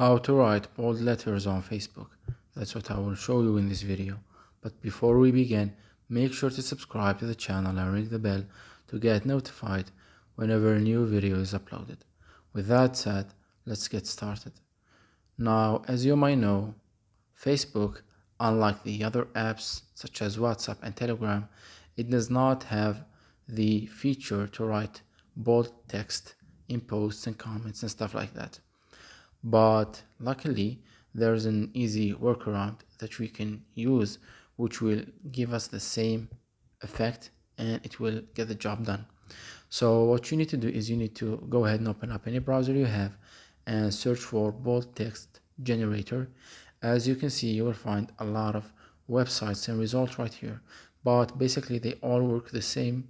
How to write bold letters on Facebook. That's what I will show you in this video. But before we begin, make sure to subscribe to the channel and ring the bell to get notified whenever a new video is uploaded. With that said, let's get started. Now, as you might know, Facebook, unlike the other apps such as WhatsApp and Telegram, it does not have the feature to write bold text in posts and comments and stuff like that. But luckily, there's an easy workaround that we can use, which will give us the same effect and it will get the job done. So what you need to do is you need to go ahead and open up any browser you have and search for bold text generator. As you can see, you will find a lot of websites and results right here, but basically they all work the same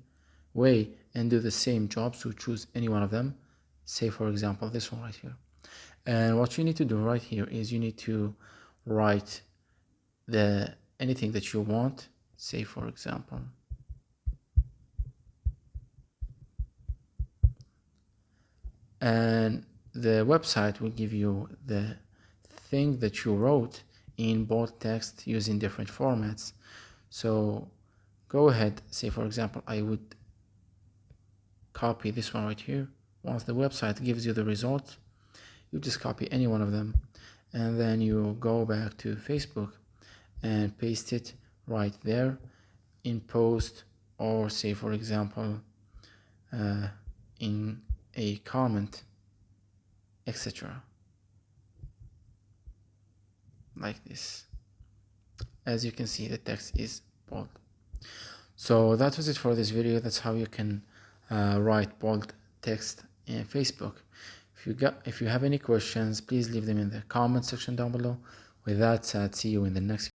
way and do the same job. So choose any one of them. Say for example this one right here. And what you need to do right here is you need to write anything that you want. Say for example, and the website will give you the thing that you wrote in bold text using different formats. So go ahead, say for example, I would copy this one right here. Once the website gives you the result, you just copy any one of them and then you go back to Facebook and paste it right there in post, or say for example in a comment, etc. like this. As you can see, the text is bold. So that was it for this video. That's how you can write bold text in Facebook. If you have any questions, please leave them in the comment section down below. With that said, see you in the next video.